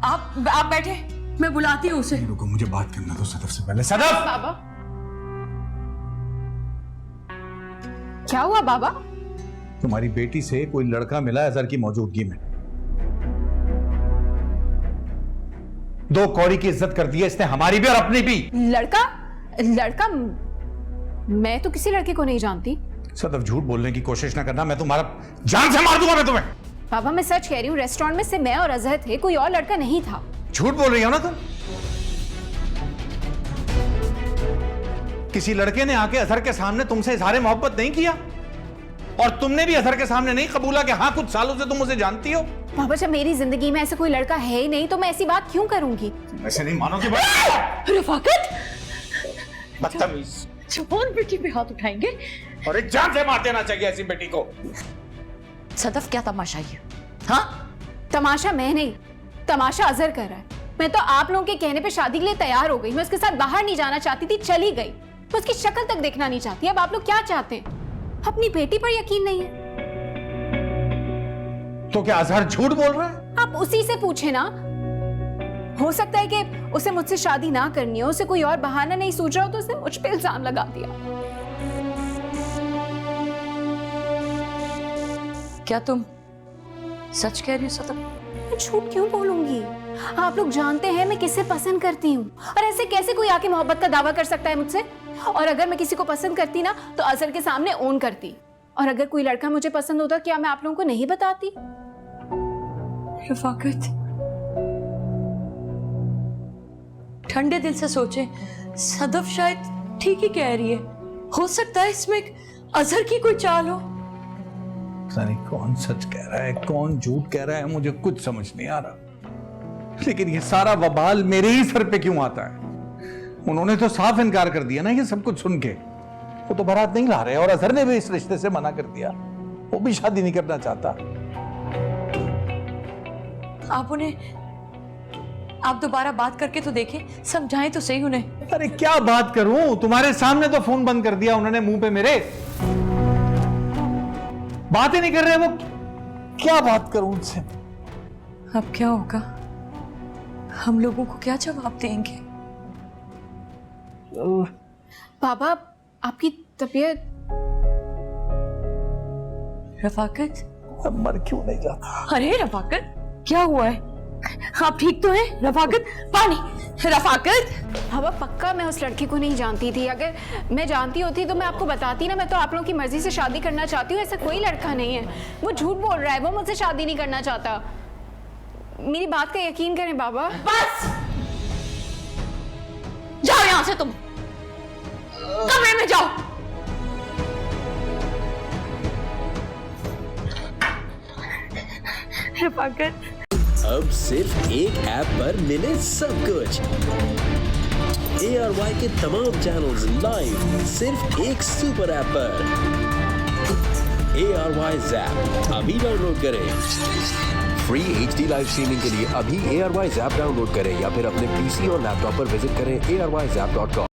आप बैठे, मैं बुलाती हूँ उसे। रुको, मुझे बात करना दो सदफ से पहले। सदफ! बाबा क्या हुआ बाबा? तुम्हारी बेटी से कोई लड़का मिला अजहर की मौजूदगी में। 2 कौड़ी की इज्जत कर दी है इसने, हमारी भी और अपनी भी। लड़का मैं तो किसी लड़के को नहीं जानती। सदफ, झूठ बोलने की कोशिश ना करना, मैं तुम्हारा जान से मार दूंगा मैं तुम्हें। बाबा मैं सच कह रही हूँ, रेस्टोरेंट में से मैं और अजहर थे, कोई और लड़का नहीं था। झूठ बोल रही हो ना तुम? किसी लड़के ने आके अजहर के सामने तुमसे इजहार मोहब्बत नहीं किया? और तुमने भी अजहर के सामने नहीं कबूला कि हाँ कुछ सालों से तुम उसे जानती हो? बाबा जब मेरी जिंदगी में ऐसा कोई लड़का है ही नहीं तो मैं ऐसी बात क्यों करूंगी? ऐसे नहीं मानोगे। रफाकत, बदतमीज। जवान बेटी पे हाथ उठाएंगे और एक जान से मार देना चाहिए ऐसी बेटी को। सदफ क्या तमाशा है? हाँ तमाशा मैं नहीं, तमाशा अजहर कर रहा है। मैं तो आप लोगों के कहने पे शादी के लिए तैयार हो गई। मैं उसके साथ बाहर नहीं जाना चाहती थी, चली गई। मैं उसकी शक्ल तक देखना नहीं चाहती। अब आप लोग क्या चाहते हैं? अपनी बेटी पर यकीन नहीं है तो क्या अजहर झूठ बोल रहा है? आप उसी से पूछे ना। हो सकता है कि उसे मुझसे शादी ना करनी हो, उसे कोई और बहाना नहीं सूझ रहा हो तो उसने मुझ पे इल्जाम लगा दिया। क्या तुम सच कह रही हो सदफ? मैं झूठ क्यों बोलूंगी? आप लोग जानते हैं मैं किसे पसंद करती हूँ, और ऐसे कैसे कोई आके मोहब्बत का दावा कर सकता है मुझसे? और अगर मैं किसी को पसंद करती ना तो अजहर के सामने ओन करती, और अगर कोई लड़का मुझे पसंद होता क्या मैं आप लोगों को नहीं बताती? रफाकत, ठंडे दिल से सोचे, सदफ शायद ठीक ही कह रही है। हो सकता है इसमें अजहर की कोई चाल हो। पता नहीं कौन सच कह रहा है कौन झूठ कह रहा है, मुझे कुछ समझ नहीं आ रहा। लेकिन ये सारा वबाल मेरे ही सर पे क्यों आता है? उन्होंने तो साफ इनकार कर दिया ना ये सब कुछ सुन के। वो तो बारात नहीं ला रहे, और अजहर ने भी इस रिश्ते से मना कर दिया। वो भी शादी नहीं करना चाहता। आप दोबारा बात करके तो देखें, समझाएं तो सही उन्हें। अरे क्या बात करूं, तुम्हारे सामने तो फोन बंद कर दिया उन्होंने मुंह पे मेरे। बात ही नहीं कर रहे वो। क्या बात करूं उनसे? अब क्या होगा? हम लोगों को क्या जवाब देंगे? बाबा आपकी तबीयत? रफाकत, अब मर क्यों नहीं जाता? अरे रफाकत, क्या हुआ है? आप ठीक तो हैं? रफाकत, पानी। रफाकत, बाबा पक्का मैं उस लड़के को नहीं जानती थी। अगर मैं जानती होती तो मैं आपको बताती ना। मैं तो आप लोगों की मर्जी से शादी करना चाहती हूँ, ऐसा कोई लड़का नहीं है। वो झूठ बोल रहा है, वो मुझसे शादी नहीं करना चाहता। मेरी बात का यकीन करें बाबा। बस जाओ यहां से, तुम कमरे में जाओ। रफाकत, अब सिर्फ एक ऐप पर मिले सब कुछ। ARY के तमाम चैनल्स लाइव सिर्फ एक सुपर ऐप पर। ARY Zap अभी डाउनलोड करें। फ्री HD लाइव स्ट्रीमिंग के लिए अभी ARY Zap डाउनलोड करें या फिर अपने PC और लैपटॉप पर विजिट करें arYzap.com।